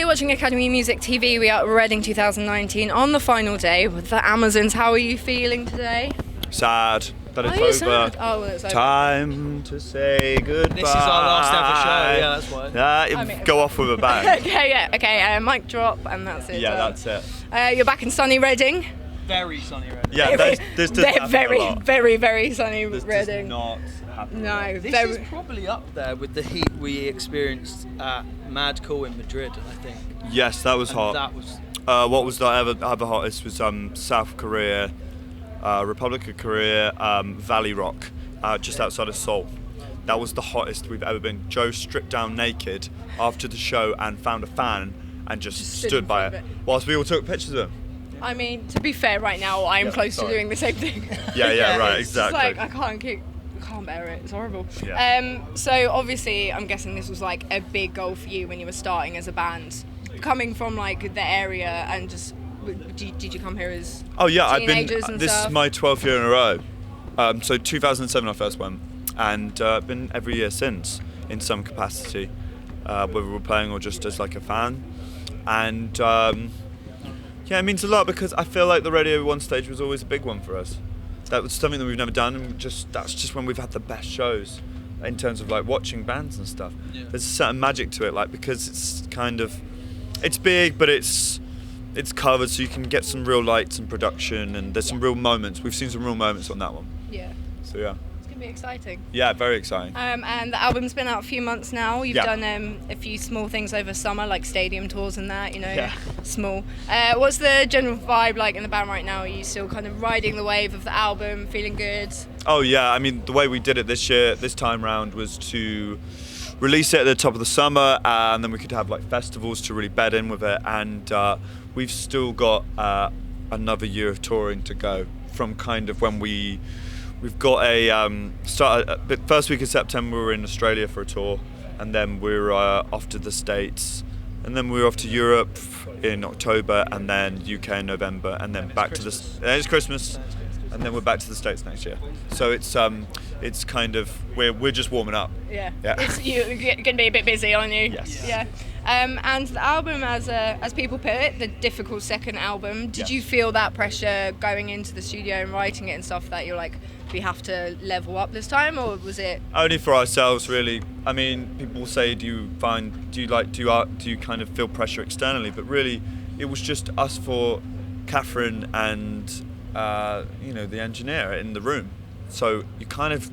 watching Academy Music TV. We are at Reading 2019 on the final day with the Amazons. How are you feeling today? Sad that it's Are you over. sad? Oh, well, it's over. Time to say goodbye. This is our last ever show, yeah, that's why. Go off with a bang. Okay, yeah, okay. Mic drop, and that's it. Yeah, done. that's it. You're back in sunny Reading. Very sunny Reading. Yeah, this doesn't happen very, a lot. very sunny This Reading. does not happen. No, This very. is probably up there with the heat we experienced at Mad Cool in Madrid, I think. Yes, that was And hot. that was What was the other hottest was South Korea, Republic of Korea, Valley Rock, just outside of Seoul. That was the hottest we've ever been. Joe stripped down naked after the show and found a fan and just stood stood in by front it of it. whilst we all took pictures of him. I mean, to be fair, right now I am Yeah, close sorry. to doing the same thing. Yeah, Yeah, right, it's It's just exactly. like I can't bear it. It's horrible. Yeah. So obviously, I'm guessing this was like a big goal for you when you were starting as a band, coming from like the area and just. Did you come here as Oh yeah, I've been. teenagers and This stuff? is my 12th year in a row. So 2007 I first went, and been every year since in some capacity, whether we're playing or just as like a fan. And yeah, it means a lot because I feel like the Radio 1 stage was always a big one for us. That was something that we've never done, and that's just when we've had the best shows in terms of like watching bands and stuff. Yeah. There's a certain magic to it, like because it's kind of, it's big, but it's covered, so you can get some real lights and production, and there's some real moments. We've seen some real moments on that one. Yeah, So yeah, it's gonna be exciting. yeah, very exciting. And the album's been out a few months now. You've Yeah. done a few small things over summer, like stadium tours and that. You know, Yeah. small. What's the general vibe like in the band right now? Are you still kind of riding the wave of the album, feeling good? Oh yeah, I mean the way we did it this time round was to release it at the top of the summer, and then we could have like festivals to really bed in with it, and we've still got another year of touring to go from kind of when we've got the first week of September we were in Australia for a tour, and then we're off to the States, and then we're off to Europe in October, and then UK in November, and then back to it's Christmas. And then we're back to the States next year. So it's kind of we're just warming up. Yeah. Yeah. You're gonna be a bit busy, aren't you? Yes. Yeah. And the album, as people put it, the difficult second album. Did Yes. you feel that pressure going into the studio and writing it and stuff that you're like, we have to level up this time, or was it? Only for ourselves, really. I mean, people say, do you kind of feel pressure externally? But really, it was just us for Catherine and the engineer in the room. So you kind of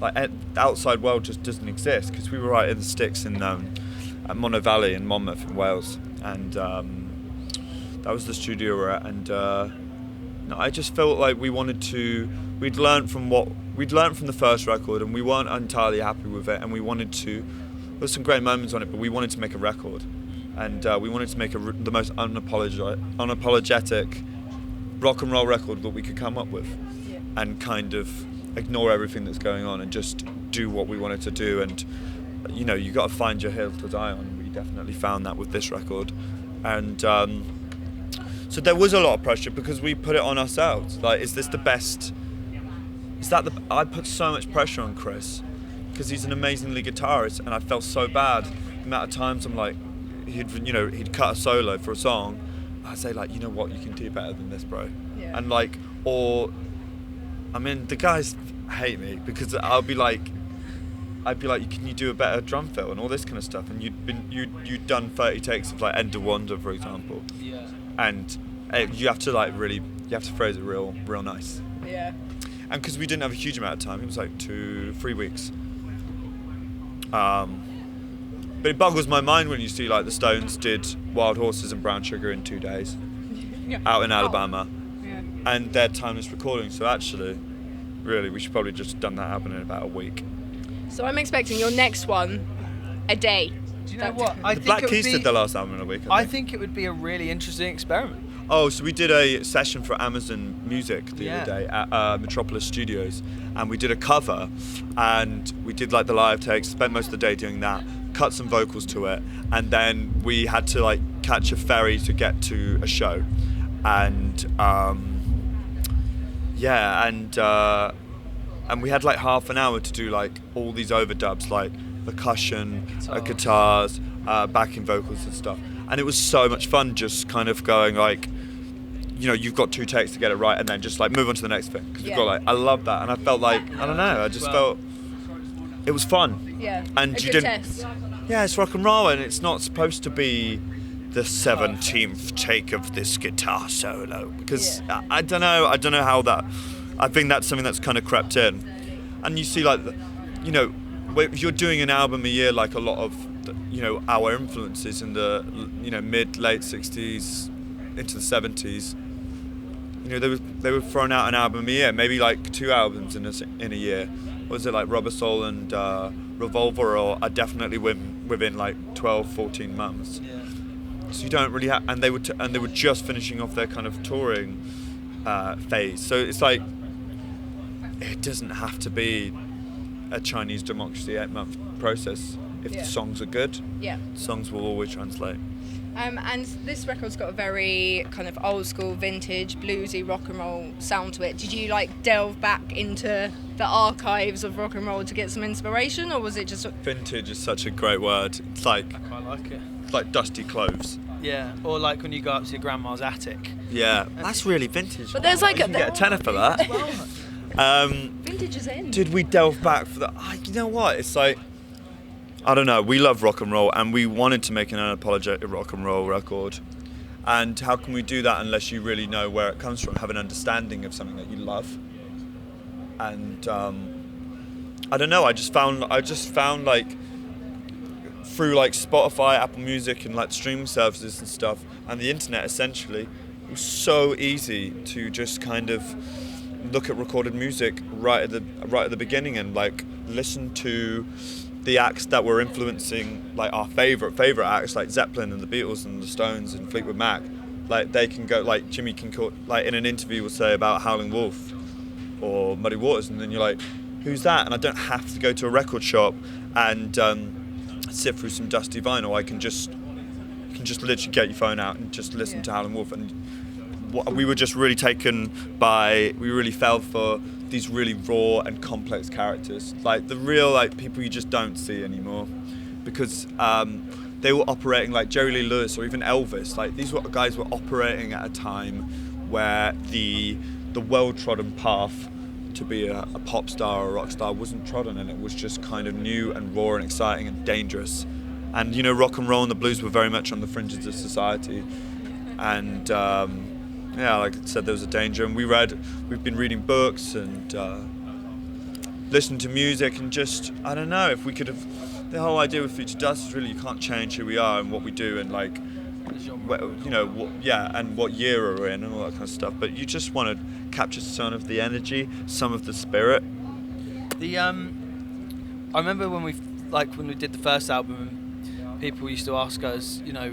like the outside world just doesn't exist, because we were right in the sticks in at Mono Valley in Monmouth in Wales, and that was the studio we're at. And I just felt like we'd learned from the first record, and we weren't entirely happy with it, and there was some great moments on it, but we wanted to make a record, and we wanted to make the most unapologetic rock and roll record that we could come up with, and kind of ignore everything that's going on and just do what we wanted to do. And you got to find your hill to die on. We definitely found that with this record, and so there was a lot of pressure because we put it on ourselves. Like, is this the best? I put so much pressure on Chris because he's an amazing lead guitarist, and I felt so bad the amount of times I'm like, he'd cut a solo for a song. I'd say like, you know what, you can do better than this, bro. Yeah. And like, the guys hate me because I'd be like, can you do a better drum fill and all this kind of stuff? And you'd done 30 takes of like End of Wonder, for example. yeah. And you have to phrase it real nice. Yeah. And because we didn't have a huge amount of time, it was like 2-3 weeks. But it boggles my mind when you see like the Stones did Wild Horses and Brown Sugar in 2 days out in Alabama, Yeah. and their timeless recording. So actually, really, we should probably just done that album in about a week. So I'm expecting your next one a day. Do you know what? I The think Black it would Keys be, did their last album in a week. I think it would be a really interesting experiment. Oh, so we did a session for Amazon Music the Yeah. other day at Metropolis Studios, and we did a cover, and we did like the live takes, spent most of the day doing that, cut some vocals to it, and then we had to like catch a ferry to get to a show, and and we had like half an hour to do like all these overdubs, like percussion, guitars, backing vocals and stuff. and it was so much fun just kind of going like, you know, you've got 2 takes to get it right, and then just like move on to the next thing. Because you've got like, I love that, and I felt like, I don't know, I just felt it was fun. Yeah. And a you good didn't. test. Yeah, it's rock and roll, and it's not supposed to be the 17th take of this guitar solo, because I don't know how that. I think that's something that's kind of crept in, and you see like, you know, if you're doing an album a year, like a lot of, you know, our influences in the, you know, late 60s into the 70s. You know, they were throwing out an album a year, maybe like 2 albums in a year. What was it, like Rubber Soul and Revolver are definitely within like 12, 14 months. Yeah. So you don't really have, and they were just finishing off their kind of touring phase. So it's like, it doesn't have to be a Chinese Democracy 8-month process. If the songs are good, songs will always translate. And this record's got a very kind of old school, vintage, bluesy rock and roll sound to it. Did you like delve back into the archives of rock and roll to get some inspiration, or was it just... Vintage is such a great word. It's like... I quite like it. It's like dusty clothes. Yeah, or like when you go up to your grandma's attic. Yeah, that's really vintage. But there's like you can get a tenner for that. Vintage is in. Did we delve back for that? You know what? It's like, I don't know. We love rock and roll, and we wanted to make an unapologetic rock and roll record. And how can we do that unless you really know where it comes from, have an understanding of something that you love? And I don't know. I just found like through like Spotify, Apple Music, and like streaming services and stuff, and the internet essentially, it was so easy to just kind of look at recorded music right at the beginning and like listen to the acts that were influencing like our favorite acts, like Zeppelin and the Beatles and the Stones and Fleetwood Mac. Like they can go, like Jimmy can like in an interview will say about Howlin' Wolf or Muddy Waters, and then you're like, who's that? And I don't have to go to a record shop and sift through some dusty vinyl. I can just literally get your phone out and just listen to Howlin' Wolf. And we were just really taken by, we really fell for these really raw and complex characters, like the real like people you just don't see anymore, because they were operating like Jerry Lee Lewis or even Elvis. Like these guys were operating at a time where the well-trodden path to be a pop star or a rock star wasn't trodden, and it was just kind of new and raw and exciting and dangerous. And you know, rock and roll and the blues were very much on the fringes of society, and yeah, like I said, there was a danger. And we've been reading books and listening to music, and just, I don't know, if we could have, the whole idea with Future Dust is really you can't change who we are and what we do and like, you know, and what year we're in and all that kind of stuff. But you just want to capture some of the energy, some of the spirit. I remember when we did the first album, people used to ask us, you know,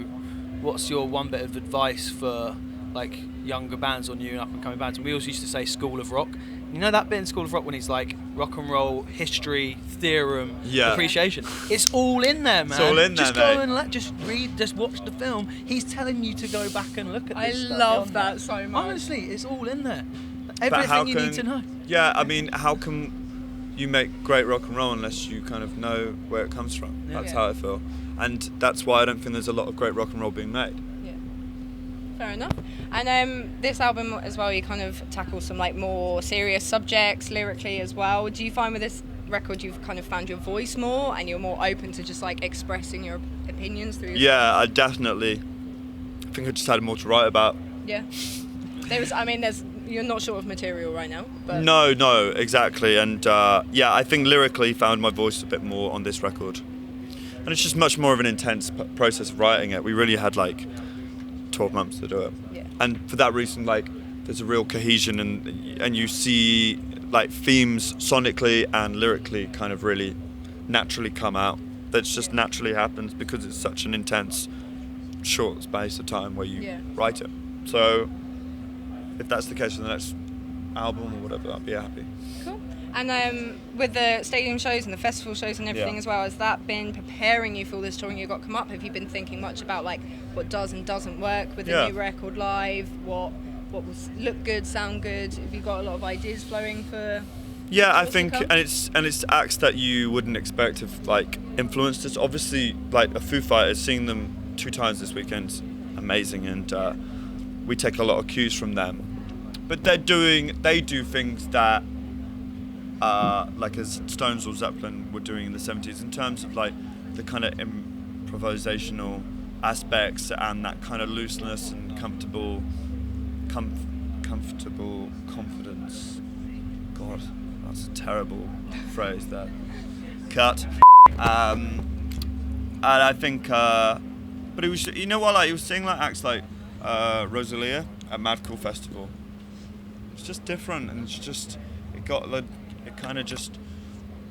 what's your one bit of advice for like younger bands or new and up and coming bands? And we always used to say School of Rock. You know that bit in School of Rock when he's like rock and roll history, theorem, appreciation. It's all in there, man. It's all in there, just go and just read, just watch the film. He's telling you to go back and look at this stuff. I love that so much. Honestly, it's all in there. Everything you need to know. Yeah, I mean, how can you make great rock and roll unless you kind of know where it comes from? That's how I feel. And that's why I don't think there's a lot of great rock and roll being made. Fair enough. And this album as well, you kind of tackle some like more serious subjects lyrically as well. Do you find with this record you've kind of found your voice more and you're more open to just like expressing your opinions through your I definitely. I think I just had more to write about. Yeah. You're not short of material right now. But No, exactly. And I think lyrically found my voice a bit more on this record. And it's just much more of an intense process of writing it. We really had like 12 months to do it. Yeah. And for that reason, like, there's a real cohesion and you see like themes sonically and lyrically kind of really naturally come out. That just naturally happens because it's such an intense short space of time where you write it. So if that's the case for the next album or whatever, I'd be happy. Cool. And with the stadium shows and the festival shows and everything as well, has that been preparing you for all this touring you've got come up? Have you been thinking much about like what does and doesn't work with the new record live? What will look good, sound good? Have you got a lot of ideas flowing for? Yeah, I think, and it's acts that you wouldn't expect have like influenced us. Obviously, like a Foo Fighters, seeing them 2 times this weekend, amazing, and we take a lot of cues from them. But they do things that, like as Stones or Zeppelin were doing in the 70s, in terms of like the kind of improvisational aspects and that kind of looseness and comfortable confidence. God, that's a terrible phrase there. Cut. And I think, but it was, you know what, like, he was seeing like acts like Rosalia at Mad Cool Festival. It's just different, and it's just,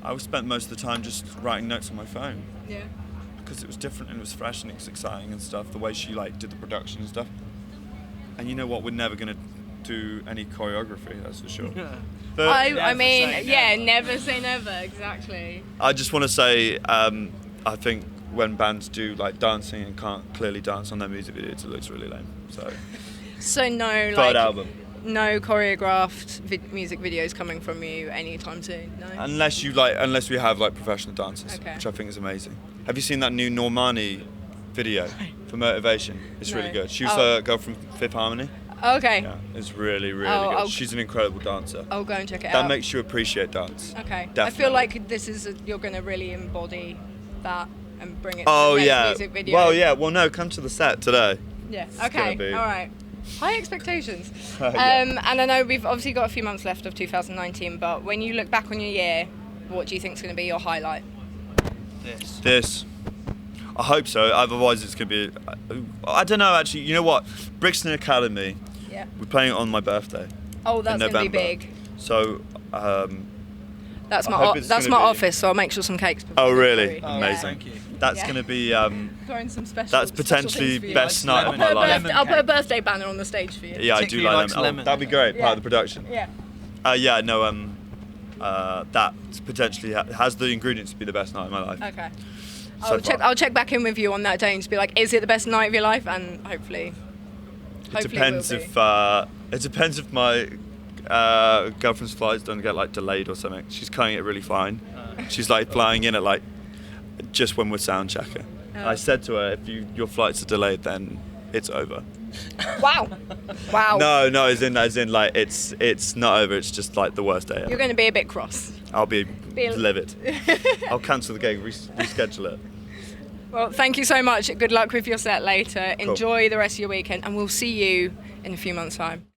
I spent most of the time just writing notes on my phone. Yeah. Because it was different and it was fresh and it was exciting and stuff, the way she like did the production and stuff. And you know what, we're never gonna do any choreography, that's for sure. But I mean, never say never, exactly. I just want to say, I think when bands do like dancing and can't clearly dance on their music videos, it looks really lame. So no, third like, album. no choreographed music videos coming from you anytime soon, no? Unless we have like professional dancers, which I think is amazing. Have you seen that new Normani video for Motivation? It's really good. She was a girl from Fifth Harmony. Okay. Yeah, it's really, really good. She's an incredible dancer. I'll go and check it out. That makes you appreciate dance. Okay. Definitely. I feel like this is you're going to really embody that and bring it to Oh the next yeah. music video. Well, yeah. Well, no. Come to the set today. Yeah. It's gonna be- Okay. All right. High expectations. Yeah. And I know we've obviously got a few months left of 2019, but when you look back on your year, what do you think is going to be your highlight? This. I hope so. Otherwise, it's going to be. I don't know. Actually, you know what? Brixton Academy. Yeah. We're playing it on my birthday. Oh, that's in going to be November. big. So. That's I my hope it's that's gonna my be- office, so I'll make sure some cakes. before Oh we go really? through. Amazing. Thank you. That's Yeah. going to be. Throwing some special. That's special potentially things for you. best night of lemon. my I'll put, a life. birthday, I'll put a birthday banner on the stage for you. Yeah, I do Particularly like likes lemon. lemon. That'd be great. Yeah. Part of the production. Yeah. Yeah. No. That potentially has the ingredients to be the best night of my life. Okay. So far. I'll check back in with you on that day and just be like, is it the best night of your life? And hopefully It it depends will be. if my girlfriend's flights don't get like delayed or something. She's cutting it really fine. She's like flying in at like just when we're sound checking. I said to her, if your flights are delayed, then it's over. Wow. Wow. No, as in like it's not over. It's just like the worst day ever. You're going to be a bit cross. I'll be livid. I'll cancel the gig, reschedule it. Well, thank you so much. Good luck with your set later. Cool. Enjoy the rest of your weekend, and we'll see you in a few months' time.